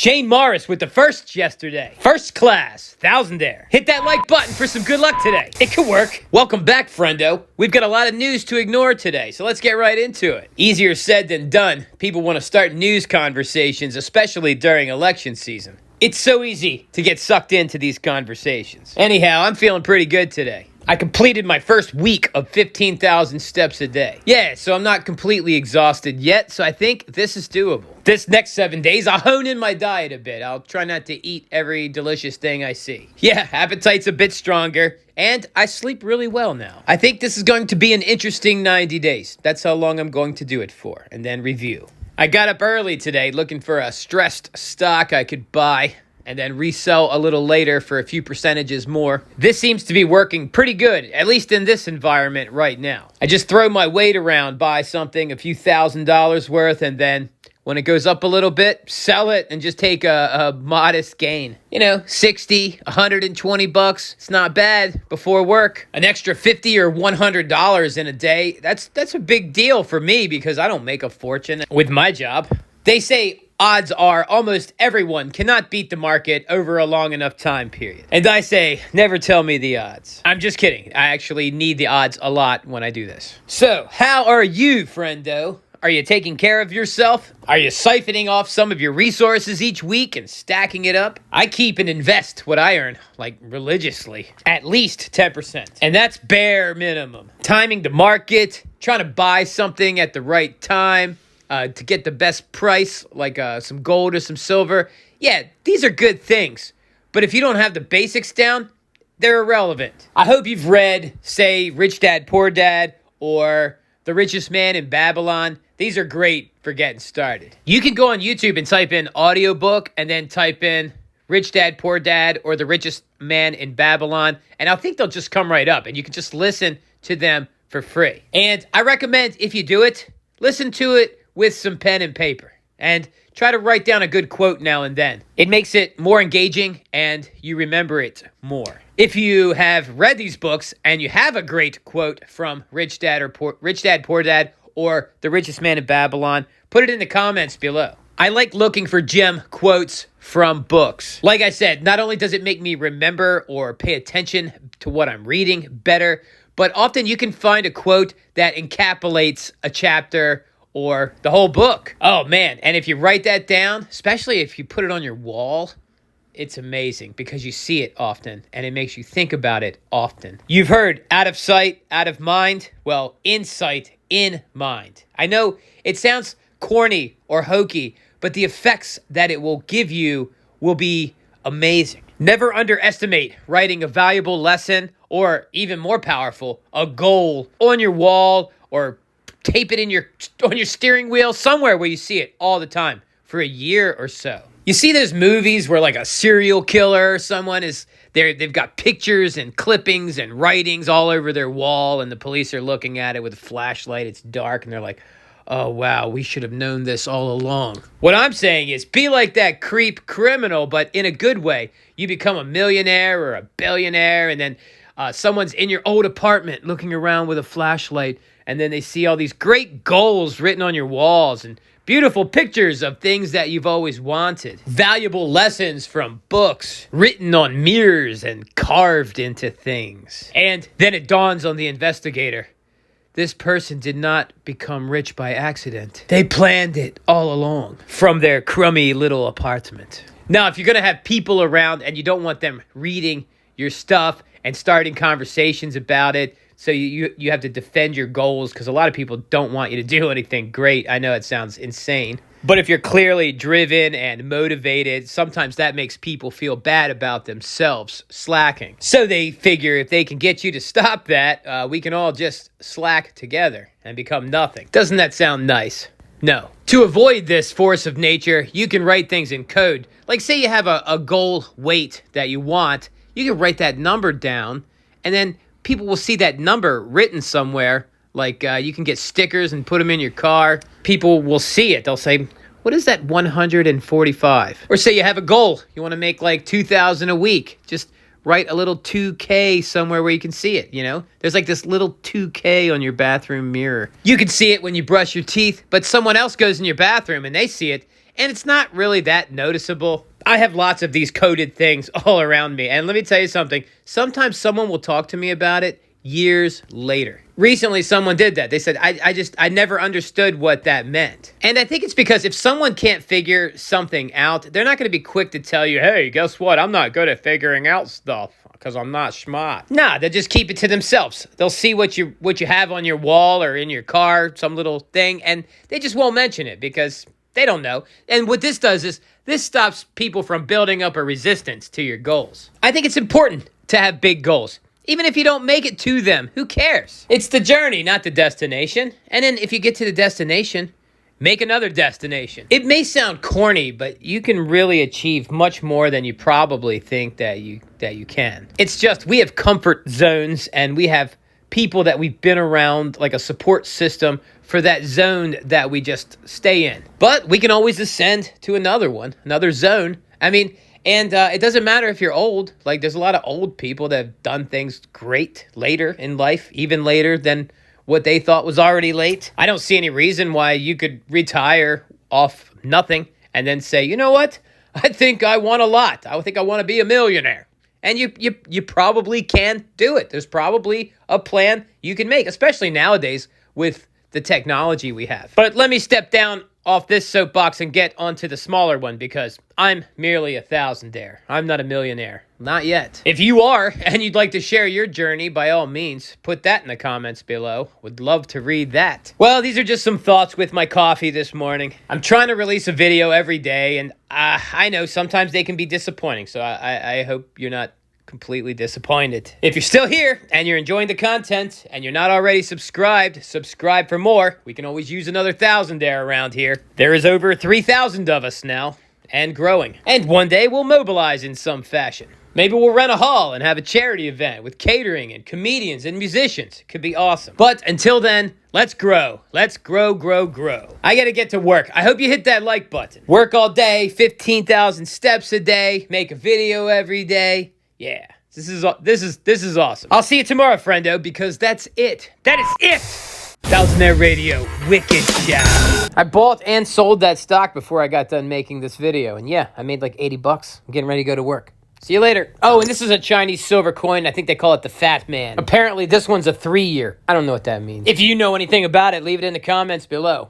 Shane Morris with the first yesterday. First class, thousandaire. Hit that like button for some good luck today. It could work. Welcome back, friendo. We've got a lot of news to ignore today, so let's get right into it. Easier said than done. People want to start news conversations, especially during election season. It's so easy to get sucked into these conversations. Anyhow, I'm feeling pretty good today. I completed my first week of 15,000 steps a day. Yeah, so I'm not completely exhausted yet, so I think this is doable. This next 7 days, I'll hone in my diet a bit. I'll try not to eat every delicious thing I see. Yeah, appetite's a bit stronger, and I sleep really well now. I think this is going to be an interesting 90 days. That's how long I'm going to do it for, and then review. I got up early today looking for a stressed stock I could buy and then resell a little later for a few percentages more. This seems to be working pretty good, at least in this environment right now. I just throw my weight around, buy something, a few $1,000s worth, and then when it goes up a little bit, sell it and just take a modest gain. You know, 60, 120 bucks. It's not bad before work. An extra $50 or $100 in a day, that's a big deal for me because I don't make a fortune with my job. They say odds are almost everyone cannot beat the market over a long enough time period. And I say, never tell me the odds. I'm just kidding. I actually need the odds a lot when I do this. So, how are you, friendo? Are you taking care of yourself? Are you siphoning off some of your resources each week and stacking it up? I keep and invest what I earn, like religiously, at least 10%. And that's bare minimum. Timing the market, trying to buy something at the right time, to get the best price, like some gold or some silver. Yeah, these are good things. But if you don't have the basics down, they're irrelevant. I hope you've read, say, Rich Dad, Poor Dad, or The Richest Man in Babylon. These are great for getting started. You can go on YouTube and type in audiobook and then type in Rich Dad, Poor Dad, or The Richest Man in Babylon, and I think they'll just come right up, and you can just listen to them for free. And I recommend, if you do it, listen to it with some pen and paper, and try to write down a good quote now and then. It makes it more engaging, and you remember it more. If you have read these books, and you have a great quote from Rich Dad, Poor Dad, or The Richest Man in Babylon, put it in the comments below. I like looking for gem quotes from books. Like I said, not only does it make me remember or pay attention to what I'm reading better, but often you can find a quote that encapsulates a chapter or the whole book. Oh man, and if you write that down, especially if you put it on your wall, it's amazing because you see it often and it makes you think about it often. You've heard out of sight, out of mind. Well, insight, in mind. I know it sounds corny or hokey, but the effects that it will give you will be amazing. Never underestimate writing a valuable lesson, or even more powerful, a goal on your wall, or tape it on your steering wheel, somewhere where you see it all the time for a year or so. You see those movies where like a serial killer or someone is there, they've got pictures and clippings and writings all over their wall, and the police are looking at it with a flashlight. It's dark, and they're like, oh wow, we should have known this all along. What I'm saying is be like that creep criminal, but in a good way. You become a millionaire or a billionaire, and then someone's in your old apartment looking around with a flashlight, and then they see all these great goals written on your walls and beautiful pictures of things that you've always wanted. Valuable lessons from books written on mirrors and carved into things. And then it dawns on the investigator. This person did not become rich by accident. They planned it all along from their crummy little apartment. Now, if you're going to have people around and you don't want them reading your stuff and starting conversations about it, so you have to defend your goals because a lot of people don't want you to do anything great. I know it sounds insane. But if you're clearly driven and motivated, sometimes that makes people feel bad about themselves slacking. So they figure if they can get you to stop that, we can all just slack together and become nothing. Doesn't that sound nice? No. To avoid this force of nature, you can write things in code. Like say you have a goal weight that you want, you can write that number down, and then people will see that number written somewhere. Like you can get stickers and put them in your car. People will see it. They'll say, what is that 145? Or say you have a goal. You want to make like 2,000 a week. Just write a little 2K somewhere where you can see it, you know? There's like this little 2K on your bathroom mirror. You can see it when you brush your teeth, but someone else goes in your bathroom and they see it, And it's not really that noticeable. I have lots of these coded things all around me. And let me tell you something. Sometimes someone will talk to me about it years later. Recently, someone did that. They said, I never understood what that meant. And I think it's because if someone can't figure something out, they're not going to be quick to tell you, hey, guess what? I'm not good at figuring out stuff because I'm not smart. Nah, they'll just keep it to themselves. They'll see what you have on your wall or in your car, some little thing, and they just won't mention it because they don't know. And what this does is this stops people from building up a resistance to your goals. I think it's important to have big goals. Even if you don't make it to them, who cares? It's the journey, not the destination. And then if you get to the destination, make another destination. It may sound corny, but you can really achieve much more than you probably think that you can. It's just we have comfort zones and we have people that we've been around, like a support system for that zone that we just stay in. But we can always ascend to another one, another zone. And it doesn't matter if you're old. Like, there's a lot of old people that have done things great later in life, even later than what they thought was already late. I don't see any reason why you could retire off nothing and then say, you know what? I think I want a lot. I think I want to be a millionaire. And you probably can do it. There's probably a plan you can make, especially nowadays with the technology we have. But let me step down off this soapbox and get onto the smaller one because I'm merely a thousandaire. I'm not a millionaire. Not yet. If you are and you'd like to share your journey, by all means, put that in the comments below. Would love to read that. Well, these are just some thoughts with my coffee this morning. I'm trying to release a video every day, and I know sometimes they can be disappointing, so I hope you're not completely disappointed. If you're still here and you're enjoying the content and you're not already subscribed, subscribe for more. We can always use another thousandaire around here. There is over 3,000 of us now and growing. And one day we'll mobilize in some fashion. Maybe we'll rent a hall and have a charity event with catering and comedians and musicians. It could be awesome. But until then, let's grow. Let's grow, grow, grow. I gotta get to work. I hope you hit that like button. Work all day, 15,000 steps a day, make a video every day. Yeah, this is awesome. I'll see you tomorrow, friendo, because that's it. That is it! Thousandaire Radio, wicked job. I bought and sold that stock before I got done making this video. And yeah, I made like 80 bucks. I'm getting ready to go to work. See you later. Oh, and this is a Chinese silver coin. I think they call it the Fat Man. Apparently, this one's a 3-year. I don't know what that means. If you know anything about it, leave it in the comments below.